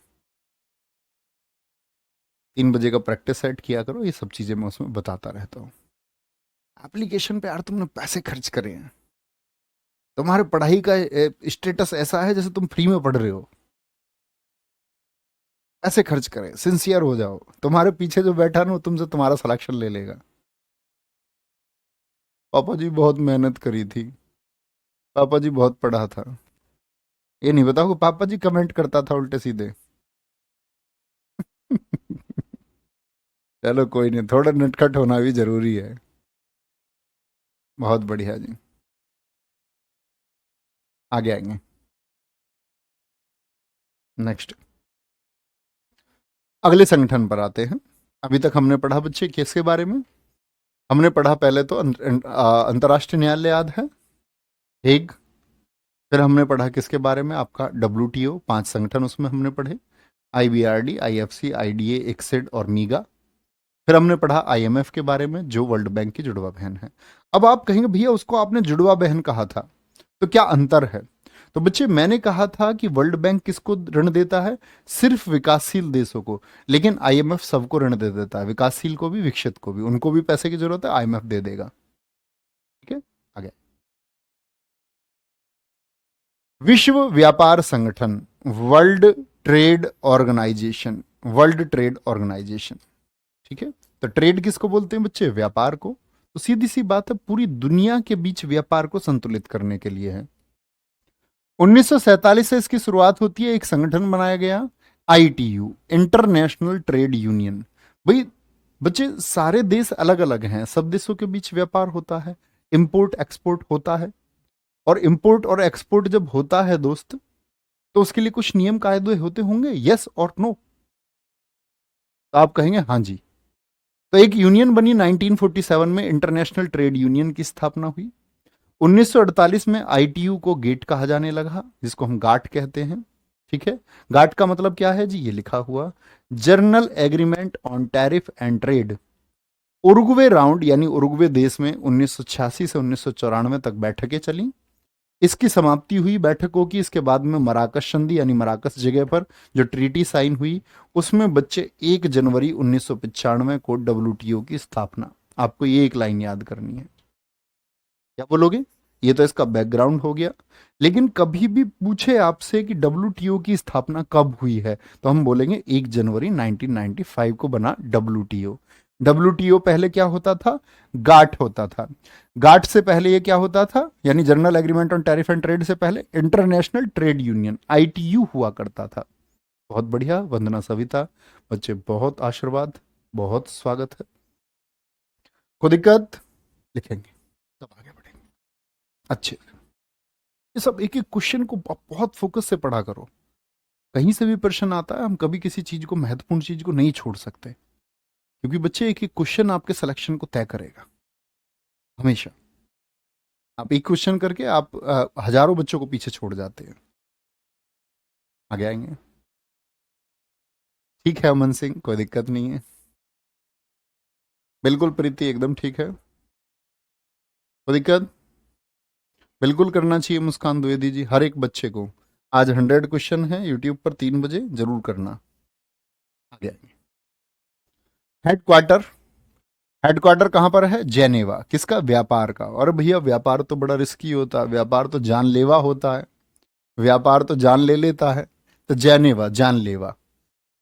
3 बजे का प्रैक्टिस सेट किया करो, ये सब चीजें मैं उसमें बताता रहता हूँ। एप्लीकेशन पे यार तुमने पैसे खर्च करे हैं, तुम्हारे पढ़ाई का स्टेटस ऐसा है जैसे तुम फ्री में पढ़ रहे हो। पैसे खर्च करें, सिंसियर हो जाओ, तुम्हारे पीछे जो बैठा ना वो तुमसे तुम्हारा सिलेक्शन ले लेगा। पापा जी बहुत मेहनत करी थी, पापा जी बहुत पढ़ा था, ये नहीं बताओ पापा जी कमेंट करता था उल्टे सीधे। चलो कोई नहीं, थोड़ा नटखट होना भी जरूरी है। बहुत बढ़िया जी, आगे आएंगे। नेक्स्ट, अगले संगठन पर आते हैं। अभी तक हमने पढ़ा बच्चे किसके बारे में? हमने पढ़ा पहले तो अंतर्राष्ट्रीय न्यायालय याद है, हेग। फिर हमने पढ़ा किसके बारे में? आपका डब्ल्यूटीओ, 5 संगठन उसमें हमने पढ़े, आईबीआरडी, आईएफसी, आईडीए, एक्सिड और मीगा। फिर हमने पढ़ा आईएमएफ के बारे में जो वर्ल्ड बैंक की जुड़वा बहन है। अब आप कहेंगे भैया उसको आपने जुड़वा बहन कहा था तो क्या अंतर है? तो बच्चे मैंने कहा था कि वर्ल्ड बैंक किसको ऋण देता है? सिर्फ विकासशील देशों को, लेकिन आईएमएफ सबको ऋण दे देता है, विकासशील को भी विकसित को भी, उनको भी पैसे की जरूरत है, आईएमएफ दे देगा। ठीक है, आगे। विश्व व्यापार संगठन, world trade organisation, world trade organisation. ठीक है, तो ट्रेड किसको बोलते हैं बच्चे? व्यापार को। तो सीधी सी बात है, पूरी दुनिया के बीच व्यापार को संतुलित करने के लिए है। 1947 से इसकी शुरुआत होती है, एक संगठन बनाया गया, आईटीयू, इंटरनेशनल ट्रेड यूनियन। भाई बच्चे सारे देश अलग अलग हैं, सब देशों के बीच व्यापार होता है, इंपोर्ट एक्सपोर्ट होता है। और इंपोर्ट और एक्सपोर्ट जब होता है दोस्त, तो उसके लिए कुछ नियम कायदे होते होंगे, यस और नो? तो आप कहेंगे हाँ जी। तो एक यूनियन बनी 1947 में, इंटरनेशनल ट्रेड यूनियन की स्थापना हुई। 1948 में आईटीयू को गेट कहा जाने लगा, जिसको हम गाट कहते हैं। ठीक है, गाट का मतलब क्या है जी? ये लिखा हुआ, journal agreement on tariff and trade. Uruguay round यानी उरुग्वे देश में 1986 से 1994 तक बैठकें चली। इसकी समाप्ति हुई बैठकों की, इसके बाद में मराकश संधि यानी मराकश जगह पर जो ट्रीटी साइन हुई, उसमें बच्चे 1 जनवरी 1995 को डब्ल्यूटीओ की स्थापना। आपको ये एक लाइन याद करनी है, क्या बोलोगे? ये तो इसका बैकग्राउंड हो गया। लेकिन कभी भी पूछे आपसे कि डब्ल्यूटीओ की स्थापना कब हुई है, तो हम बोलेंगे 1 जनवरी 1995 को बना डब्ल्यूटीओ। डब्ल्यूटीओ पहले क्या होता था? गाट होता था। गाट से पहले ये क्या होता था? यानी general agreement on tariff and trade से पहले इंटरनेशनल ट्रेड यूनियन, आईटीयू हुआ करता था। बहुत बढ़िया, वंदना सविता। बच्चे बहुत आशीर्वाद, बहुत स्वागत है। कोई दिक्कत? लिखेंगे तब आगे बढ़ेंगे। अच्छे, ये सब एक एक क्वेश्चन को बहुत फोकस से पढ़ा करो। कहीं से भी प्रश्न आता है, हम कभी किसी चीज को, महत्वपूर्ण चीज को नहीं छोड़ सकते, क्योंकि बच्चे एक एक क्वेश्चन आपके सिलेक्शन को तय करेगा हमेशा। आप एक क्वेश्चन करके आप हजारों बच्चों को पीछे छोड़ जाते हैं। आगे आएंगे। ठीक है अमन सिंह, कोई दिक्कत नहीं है। बिल्कुल प्रीति, एकदम ठीक है, कोई दिक्कत? बिल्कुल करना चाहिए मुस्कान द्विवेदी जी, हर एक बच्चे को। आज 100 क्वेश्चन है यूट्यूब पर, 3 बजे जरूर करना। आगे आएंगे। हेडक्वार्टर, हेडक्वार्टर कहाँ पर है? जेनेवा। किसका? व्यापार का। और भैया व्यापार तो बड़ा रिस्की होता है, व्यापार तो जानलेवा होता है, व्यापार तो जान ले लेता है। तो जेनेवा जानलेवा।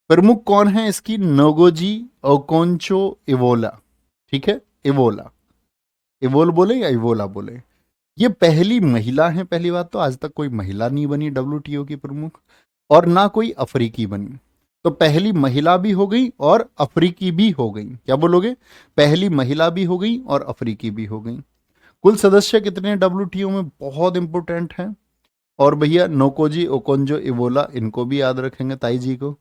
प्रमुख कौन है इसकी? नोगोजी ओकोंचो इवोला। ठीक है, इवोला। इवोल बोले या इवोला बोले? ये पहली महिला है। पहली बात तो आज तक कोई महिला नहीं बनी डब्ल्यूटीओ की प्रमुख, और ना कोई अफ्रीकी बनी। तो पहली महिला भी हो गई और अफ्रीकी भी हो गई। क्या बोलोगे? पहली महिला भी हो गई और अफ्रीकी भी हो गई। कुल सदस्य कितने हैं डब्ल्यूटीओ में? बहुत इंपॉर्टेंट है। और भैया नोकोजी ओकोंजो इवोला, इनको भी याद रखेंगे ताई जी को।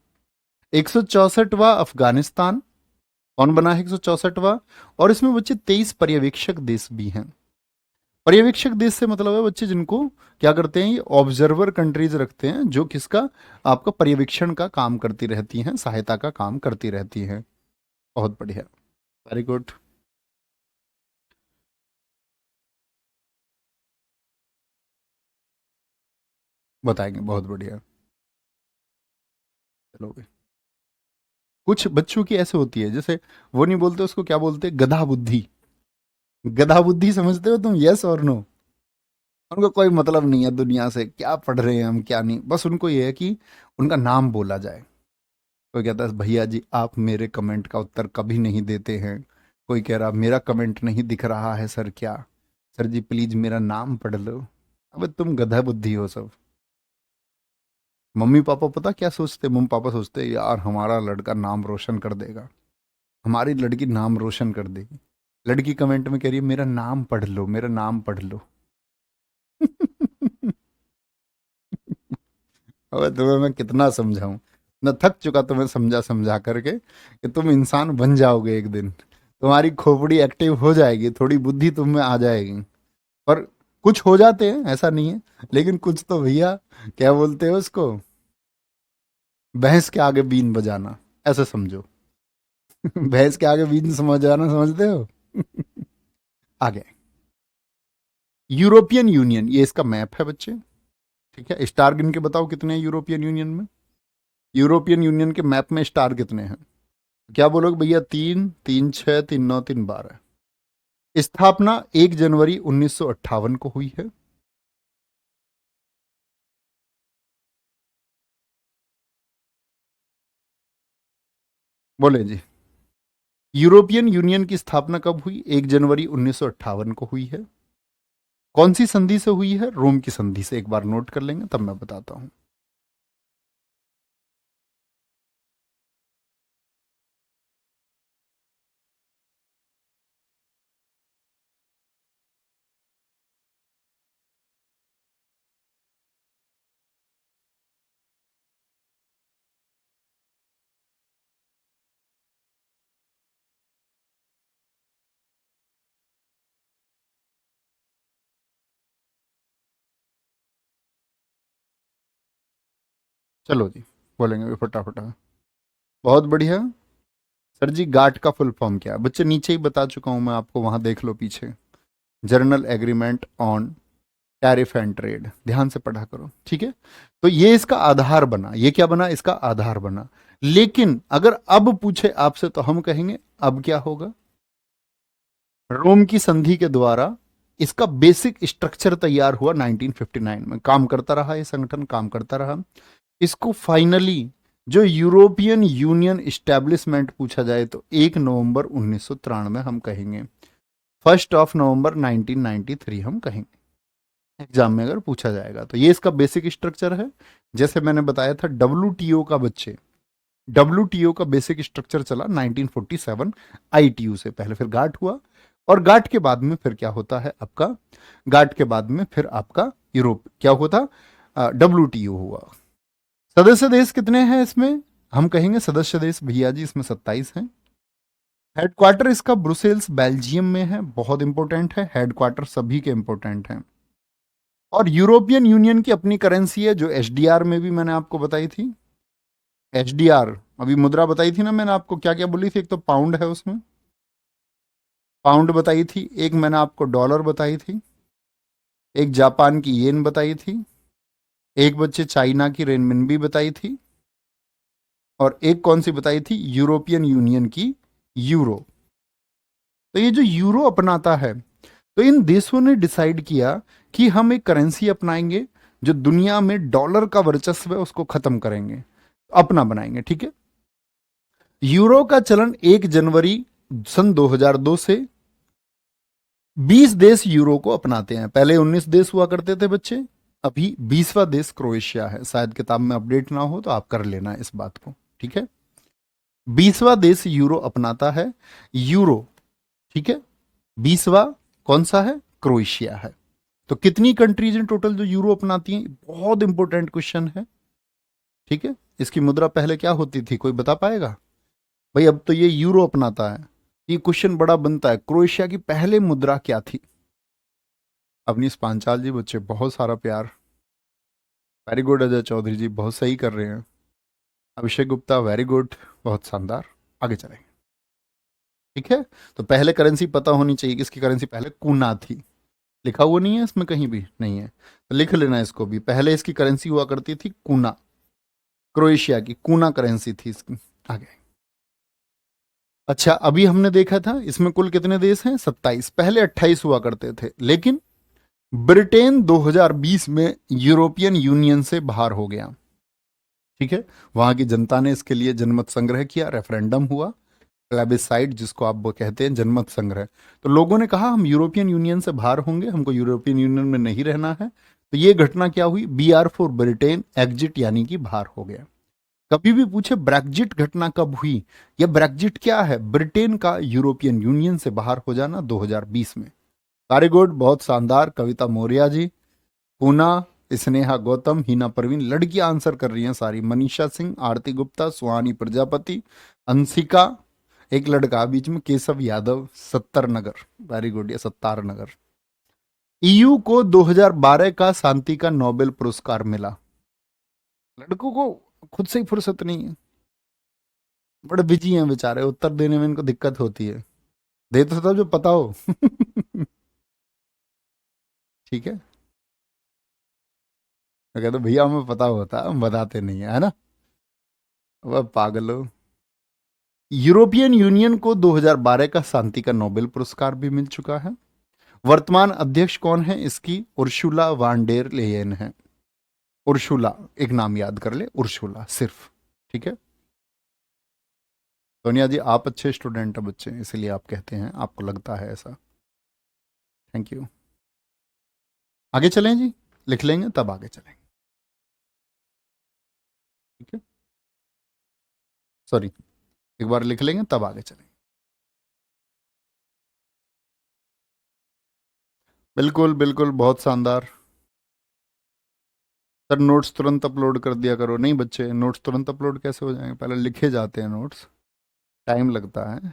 164वां अफगानिस्तान। कौन बना है 164वां? और इसमें बच्चे 23 पर्यवेक्षक देश भी हैं। पर्यवेक्षक देश से मतलब है बच्चे जिनको क्या करते हैं, ये ऑब्जर्वर कंट्रीज रखते हैं, जो किसका? आपका पर्यवेक्षण का काम करती रहती हैं, सहायता का काम करती रहती हैं। बहुत बढ़िया, वेरी गुड। बताएंगे, बहुत बढ़िया। चलो भाई। कुछ बच्चों की ऐसे होती है, जैसे वो नहीं बोलते, उसको क्या बोलते? गधा बुद्धि। गधा बुद्धि समझते हो तुम? यस और नो? उनको कोई मतलब नहीं है दुनिया से, क्या पढ़ रहे हैं हम क्या नहीं, बस उनको ये है कि उनका नाम बोला जाए। कोई कहता है भैया जी आप मेरे कमेंट का उत्तर कभी नहीं देते हैं। कोई कह रहा मेरा कमेंट नहीं दिख रहा है सर, क्या? सर जी प्लीज मेरा नाम पढ़ लो। अबे तुम गधा बुद्धि हो सब। मम्मी पापा पता क्या सोचते? मम्मी पापा सोचते यार हमारा लड़का नाम रोशन कर देगा, हमारी लड़की नाम रोशन कर देगी। लड़की कमेंट में कह रही है मेरा नाम पढ़ लो, मेरा नाम पढ़ लो। अबे तुम्हें मैं कितना समझाऊं, मैं थक चुका तुम्हें समझा समझा करके, कि तुम इंसान बन जाओगे एक दिन, तुम्हारी खोपड़ी एक्टिव हो जाएगी, थोड़ी बुद्धि तुम में आ जाएगी। पर कुछ हो जाते हैं, ऐसा नहीं है, लेकिन कुछ तो भैया, क्या बोलते हैं उसको, भैंस के आगे बीन बजाना, ऐसे समझो। भैंस के आगे बीन समझाना, समझते हो? आगे, यूरोपियन यूनियन, ये इसका मैप है बच्चे। ठीक है, स्टार गिन के बताओ कितने हैं यूरोपियन यूनियन में? यूरोपियन यूनियन के मैप में स्टार कितने हैं? क्या बोलोगे भैया? 3, 3, 6, 3, 9, 3, 12। स्थापना 1 जनवरी 1958 को हुई है। बोले जी। यूरोपियन यूनियन की स्थापना कब हुई? 1 जनवरी 1958 को हुई है। कौन सी संधि से हुई है? रोम की संधि से। एक बार नोट कर लेंगे तब मैं बताता हूं। चलो जी, बोलेंगे भी फटाफट। बहुत बढ़िया। सर जी गाट का फुल फॉर्म क्या है? बच्चे नीचे ही बता चुका हूं मैं आपको, वहां देख लो पीछे। Journal agreement on tariff and trade, ध्यान से पढ़ा करो, ठीक है? तो ये इसका आधार बना, ये क्या बना? इसका आधार बना। लेकिन अगर अब पूछे आपसे तो हम कहेंगे अब क्या होगा? रोम की संधि के द्वारा इसका बेसिक स्ट्रक्चर तैयार हुआ 1959 में, काम करता रहा, ये संगठन काम करता रहा। इसको फाइनली जो यूरोपियन यूनियन इस्टेब्लिशमेंट पूछा जाए तो 1 नवंबर 1993 हम कहेंगे, 1 नवंबर 1993 हम कहेंगे। एग्जाम में अगर पूछा जाएगा तो ये इसका बेसिक स्ट्रक्चर है। जैसे मैंने बताया था डब्ल्यू का बच्चे, डब्ल्यू का बेसिक स्ट्रक्चर चला 1947 आईटीयू से, पहले फिर गाट हुआ, और गाट के बाद में फिर क्या होता है आपका? गाट के बाद में फिर आपका यूरोप क्या होता? डब्ल्यू हुआ। सदस्य देश कितने हैं इसमें? हम कहेंगे सदस्य देश भैया जी इसमें 27 हैं। हेडक्वार्टर इसका ब्रुसेल्स बेल्जियम में है, बहुत इंपॉर्टेंट है, हेडक्वार्टर सभी के इंपॉर्टेंट हैं। और यूरोपियन यूनियन की अपनी करेंसी है, जो एचडीआर में भी मैंने आपको बताई थी। एचडीआर अभी मुद्रा बताई थी ना मैंने आपको, क्या क्या बोली थी? एक तो पाउंड है उसमें, पाउंड बताई थी, एक मैंने आपको डॉलर बताई थी, एक जापान की येन बताई थी, एक बच्चे चाइना की रेनमिनबी बताई थी, और एक कौन सी बताई थी? यूरोपियन यूनियन की यूरो। तो ये जो यूरो अपनाता है, तो इन देशों ने डिसाइड किया कि हम एक करेंसी अपनाएंगे जो दुनिया में डॉलर का वर्चस्व है उसको खत्म करेंगे, अपना बनाएंगे, ठीक है। यूरो का चलन 1 जनवरी सन 2002 से 20 देश यूरो को अपनाते हैं। पहले 19 देश हुआ करते थे बच्चे, अभी 20वां देश क्रोएशिया है। शायद किताब में अपडेट ना हो तो आप कर लेना इस बात को, ठीक है। 20वां देश यूरो अपनाता है, यूरो, ठीक है। 20वां कौन सा है? क्रोएशिया है। तो कितनी कंट्रीज हैं टोटल जो यूरो अपनाती हैं? बहुत इंपॉर्टेंट क्वेश्चन है, ठीक है। इसकी मुद्रा पहले क्या होती थी, कोई बता पाएगा? भाई अब तो ये यूरो अपनाता है, ये क्वेश्चन बड़ा बनता है, क्रोएशिया की पहले मुद्रा क्या थी? अवनीश पांचाल जी बच्चे बहुत सारा प्यार, वेरी गुड। अजय चौधरी जी बहुत सही कर रहे हैं। अभिषेक गुप्ता वेरी गुड, बहुत शानदार। आगे चलेंगे, ठीक है। तो पहले करेंसी पता होनी चाहिए, किसकी करेंसी पहले कूना थी। लिखा हुआ नहीं है इसमें, कहीं भी नहीं है तो लिख लेना इसको भी। पहले इसकी करेंसी हुआ करती थी कूना, क्रोएशिया की कूना करेंसी थी इसकी। आगे, अच्छा अभी हमने देखा था इसमें कुल कितने देश हैं? 27। पहले 28 हुआ करते थे, लेकिन ब्रिटेन 2020 में यूरोपियन यूनियन से बाहर हो गया, ठीक है। वहां की जनता ने इसके लिए जनमत संग्रह किया, रेफरेंडम हुआ, प्लेबिसाइड जिसको आप वो कहते हैं, जनमत संग्रह। तो लोगों ने कहा हम यूरोपियन यूनियन से बाहर होंगे, हमको यूरोपियन यूनियन में नहीं रहना है। तो ये घटना क्या हुई? BR फॉर ब्रिटेन एग्जिट, यानी कि बाहर हो गया। कभी भी पूछे ब्रेक्जिट घटना कब हुई, या ब्रेक्जिट क्या है? ब्रिटेन का यूरोपियन यूनियन से बाहर हो जाना 2020 में। वेरी गुड, बहुत शानदार। कविता मौर्य जी, पूना, स्नेहा गौतम, हिना परवीन, लड़कियां आंसर कर रही हैं सारी। मनीषा सिंह, आरती गुप्ता, सुहानी प्रजापति, अंशिका, एक लड़का बीच में, केशव यादव, सत्तर नगर, वेरी गुड, या सत्तार नगर। EU को 2012 का शांति का नोबेल पुरस्कार मिला। लड़कों को खुद से ही फुर्सत नहीं है, बड़े बिजी हैं बेचारे, उत्तर देने में इनको दिक्कत होती है। दे तो सब जो पता हो। ठीक है, मैं कहता भैया हमें पता होता, हम बताते नहीं है ना, वह पागलो। यूरोपियन यूनियन को 2012 का शांति का नोबेल पुरस्कार भी मिल चुका है। वर्तमान अध्यक्ष कौन है इसकी? उर्सुला वान डेर लेयन है। उर्सुला, एक नाम याद कर ले, उर्सुला सिर्फ, ठीक है। सोनिया जी आप अच्छे स्टूडेंट हैं बच्चे, इसलिए आप कहते हैं, आपको लगता है ऐसा। Thank you. आगे चलें जी, लिख लेंगे तब आगे चलेंगे, ठीक है। सॉरी, एक बार लिख लेंगे तब आगे चलेंगे। बिल्कुल बिल्कुल, बहुत शानदार। सर नोट्स तुरंत अपलोड कर दिया करो। नहीं बच्चे, नोट्स तुरंत अपलोड कैसे हो जाएंगे? पहले लिखे जाते हैं नोट्स, टाइम लगता है,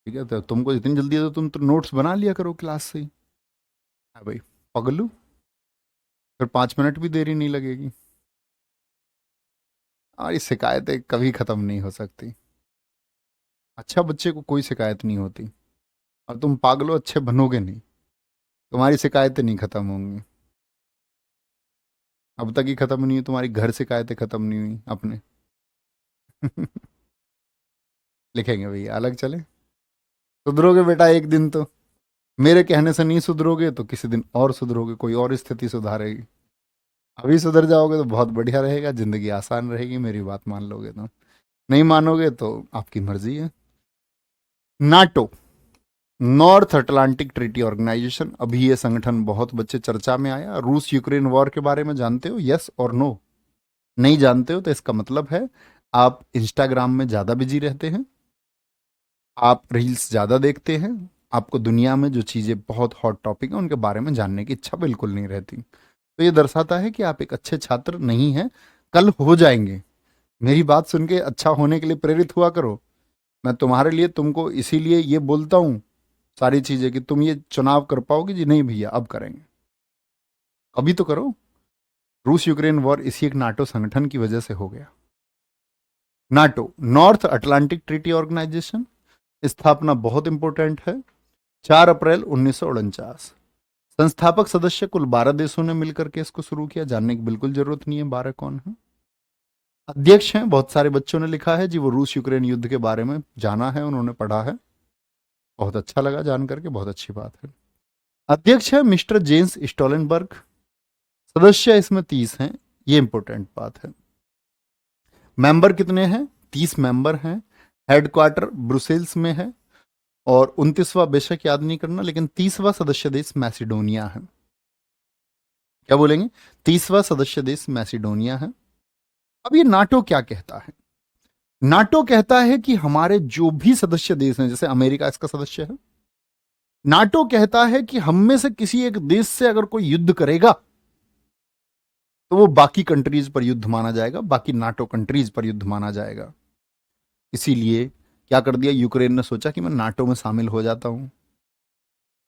ठीक है। तो तुमको इतनी जल्दी है तो तुम तो नोट्स बना लिया करो क्लास से ही। हाँ भाई, पगलू, फिर 5 मिनट भी देरी नहीं लगेगी। और ये शिकायतें कभी ख़त्म नहीं हो सकती। अच्छा बच्चे को कोई शिकायत नहीं होती, और तुम पागलो अच्छे बनोगे नहीं, तुम्हारी शिकायतें नहीं ख़त्म होंगी। अब तक ही ख़त्म नहीं हुई तुम्हारी, घर शिकायतें ख़त्म नहीं हुई अपने। लिखेंगे भैया, अलग चले। सुधरोगे बेटा एक दिन तो, मेरे कहने से नहीं सुधरोगे तो किसी दिन और सुधरोगे, कोई और स्थिति सुधारेगी। अभी सुधर जाओगे तो बहुत बढ़िया रहेगा, जिंदगी आसान रहेगी, मेरी बात मान लोगे तो। नहीं मानोगे तो आपकी मर्जी है। NATO, North Atlantic Treaty Organisation, अभी ये संगठन बहुत बच्चे चर्चा में आया। रूस यूक्रेन वॉर के बारे में जानते हो? यस और नो? नहीं जानते हो तो इसका मतलब है आप इंस्टाग्राम में ज्यादा बिजी रहते हैं, आप रील्स ज्यादा देखते हैं, आपको दुनिया में जो चीजें बहुत हॉट टॉपिक है उनके बारे में जानने की इच्छा बिल्कुल नहीं रहती। तो ये दर्शाता है कि आप एक अच्छे छात्र नहीं हैं, कल हो जाएंगे। मेरी बात सुन के अच्छा होने के लिए प्रेरित हुआ करो। मैं तुम्हारे लिए, तुमको इसीलिए ये बोलता हूँ सारी चीजें, कि तुम ये चुनाव कर पाओगे जी नहीं भैया अब करेंगे, अभी तो करो। रूस यूक्रेन वॉर इसी एक नाटो संगठन की वजह से हो गया। NATO, North Atlantic Treaty Organisation, स्थापना बहुत इंपॉर्टेंट है, 4 अप्रैल 1949। संस्थापक सदस्य कुल 12 देशों ने मिलकर के इसको शुरू किया। जानने की बिल्कुल जरूरत नहीं है 12 कौन है। अध्यक्ष हैं, बहुत सारे बच्चों ने लिखा है जी वो रूस यूक्रेन युद्ध के बारे में जाना है, उन्होंने पढ़ा है, बहुत अच्छा लगा जान करके, बहुत अच्छी बात है। अध्यक्ष है मिस्टर जेम्स स्टोलनबर्ग, सदस्य इसमें 30 हैं, ये इंपॉर्टेंट बात है। मेंबर कितने हैं? 30 मेंबर हैं। हेडक्वार्टर ब्रुसेल्स में है। और 29वां बेशक याद नहीं करना, लेकिन 30वां सदस्य देश मैसिडोनिया है। क्या बोलेंगे? 30वां सदस्य देश मैसिडोनिया है। अब ये नाटो क्या कहता है? नाटो कहता है कि हमारे जो भी सदस्य देश हैं, जैसे अमेरिका इसका सदस्य है, नाटो कहता है कि हम में से किसी एक देश से अगर कोई युद्ध करेगा तो वो बाकी कंट्रीज पर युद्ध माना जाएगा, बाकी नाटो कंट्रीज पर युद्ध माना जाएगा। इसीलिए क्या कर दिया, यूक्रेन ने सोचा कि मैं नाटो में शामिल हो जाता हूं।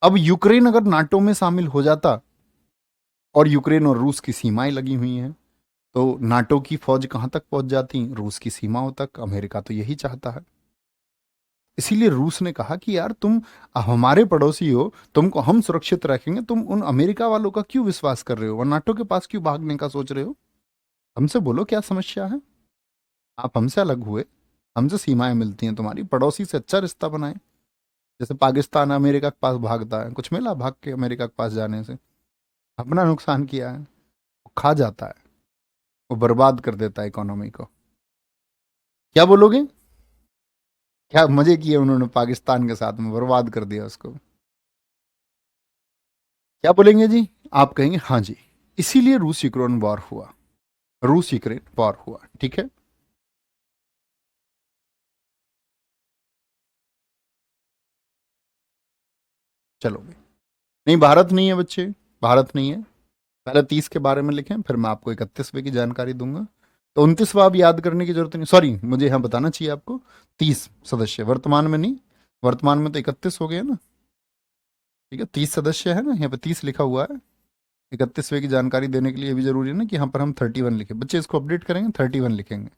अब यूक्रेन अगर नाटो में शामिल हो जाता, और यूक्रेन और रूस की सीमाएं लगी हुई हैं, तो नाटो की फौज कहां तक पहुंच जाती? रूस की सीमाओं तक। अमेरिका तो यही चाहता है। इसीलिए रूस ने कहा कि यार तुम हमारे पड़ोसी हो, तुमको हम सुरक्षित रखेंगे, तुम उन अमेरिका वालों का क्यों विश्वास कर रहे हो और नाटो के पास क्यों भागने का सोच रहे हो? हमसे बोलो क्या समस्या है? आप हमसे अलग हुए, हमसे सीमाएं मिलती हैं, तुम्हारी पड़ोसी से अच्छा रिश्ता बनाए। जैसे पाकिस्तान अमेरिका के पास भागता है, कुछ मिला भाग के अमेरिका के पास जाने से? अपना नुकसान किया है। वो खा जाता है, वो बर्बाद कर देता है इकोनॉमी को। क्या बोलोगे? क्या मजे किए उन्होंने पाकिस्तान के साथ में, बर्बाद कर दिया उसको। क्या बोलेंगे जी? आप कहेंगे हाँ जी, इसीलिए रूस यूक्रेन वॉर हुआ। रूस यूक्रेन वॉर हुआ, ठीक है। चलो भाई। नहीं, भारत नहीं है बच्चे, भारत नहीं है। पहले 30 के बारे में लिखें, फिर मैं आपको 31वें की जानकारी दूंगा। तो 29वां आप याद करने की जरूरत नहीं, सॉरी मुझे यहाँ बताना चाहिए आपको। 30 सदस्य वर्तमान में नहीं, वर्तमान में तो 31 हो गए ना। ठीक है, 30 सदस्य है ना, यहाँ पे 30 लिखा हुआ है। 31वें की जानकारी देने के लिए भी जरूरी है ना कि यहाँ पर हम 31 लिखें। बच्चे इसको अपडेट करेंगे, 31 लिखेंगे।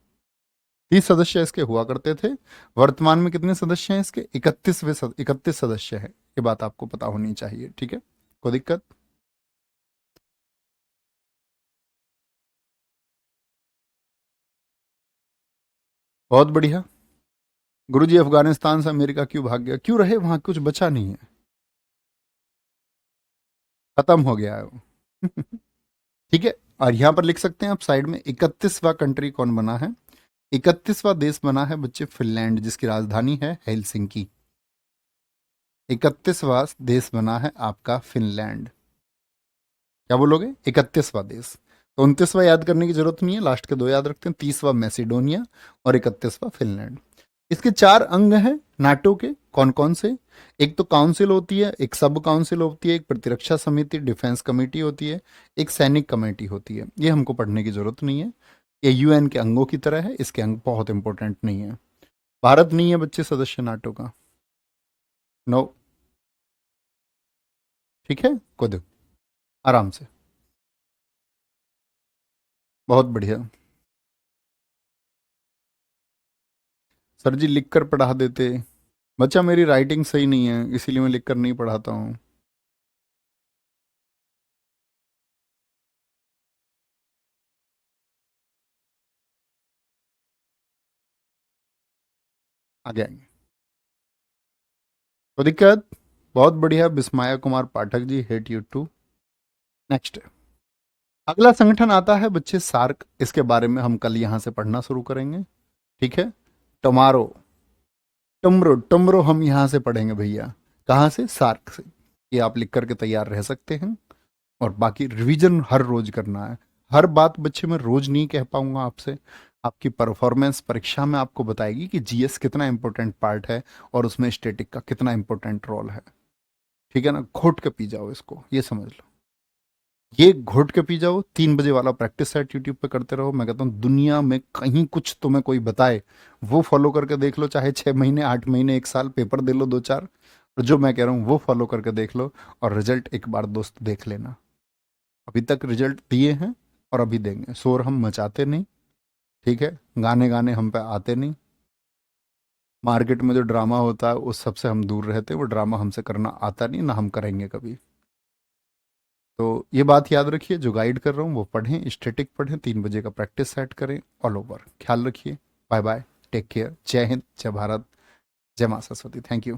30 सदस्य इसके हुआ करते थे। वर्तमान में कितने सदस्य हैं इसके? 31 सदस्य हैं। ये बात आपको पता होनी चाहिए, ठीक है। कोई दिक्कत? बहुत बढ़िया। गुरुजी अफगानिस्तान से अमेरिका क्यों भाग गया? क्यों रहे वहां, कुछ बचा नहीं है, खत्म हो गया है वो। ठीक है। और यहां पर लिख सकते हैं आप साइड में, 31वां कंट्री कौन बना है? 31वां देश बना है बच्चे फिनलैंड, जिसकी राजधानी है हेलसिंकी। 31वां देश बना है आपका फिनलैंड। क्या बोलोगे? 31वां देश। तो 29वां याद करने की जरूरत नहीं है, लास्ट के दो याद रखते हैं, 30वां मैसिडोनिया और 31वां फिनलैंड। इसके 4 अंग हैं नाटो के, कौन कौन से? एक तो काउंसिल होती है, एक सब काउंसिल होती है, एक प्रतिरक्षा समिति डिफेंस कमेटी होती है, एक सैनिक कमेटी होती है। ये हमको पढ़ने की जरूरत नहीं है, ये यूएन के अंगों की तरह है, इसके अंग बहुत इंपॉर्टेंट नहीं है। भारत नहीं है बच्चे सदस्य नाटो का, नो। ठीक है, खुद आराम से। बहुत बढ़िया। सर जी लिख कर पढ़ा देते। बच्चा मेरी राइटिंग सही नहीं है, इसीलिए मैं लिख कर नहीं पढ़ाता हूँ। आगे आएंगे, तो दिक्कत। बहुत बढ़िया बिस्माया Kumar Pathak ji, hate you to. Next, अगला संगठन आता है बच्चे सार्क। इसके बारे में हम कल यहां से पढ़ना शुरू करेंगे, ठीक है। टमारो, टमरो टमरो हम यहां से पढ़ेंगे भैया। कहाँ से? सार्क से। ये आप लिख करके तैयार रह सकते हैं। और बाकी रिवीजन हर रोज करना है। हर बात बच्चे मैं रोज नहीं कह पाऊंगा आपसे। आपकी परफॉर्मेंस परीक्षा में आपको बताएगी कि जीएस कितना इंपॉर्टेंट पार्ट है और उसमें स्टैटिक का कितना इंपॉर्टेंट रोल है। ठीक है ना, घोट के पी जाओ इसको, ये समझ लो। ये घोट के पी जाओ। 3 बजे वाला प्रैक्टिस सेट यूट्यूब पे करते रहो। मैं कहता हूँ दुनिया में कहीं कुछ तुम्हें कोई बताए, वो फॉलो करके देख लो, चाहे 6 महीने 8 महीने 1 साल पेपर दे लो 2 4। और जो मैं कह रहा हूँ वो फॉलो करके देख लो, और रिजल्ट एक बार दोस्त देख लेना। अभी तक रिजल्ट दिए हैं और अभी देंगे। शोर हम मचाते नहीं, ठीक है। गाने गाने हम पे आते नहीं। मार्केट में जो ड्रामा होता है उस सबसे हम दूर रहते हैं, वो ड्रामा हमसे करना आता नहीं, ना हम करेंगे कभी। तो ये बात याद रखिए, जो गाइड कर रहा हूँ वो पढ़ें, स्टैटिक पढ़ें, 3 बजे का प्रैक्टिस सेट करें, ऑल ओवर। ख्याल रखिए, बाय बाय, टेक केयर, जय हिंद, जय भारत, जय माँ सरस्वती, थैंक यू।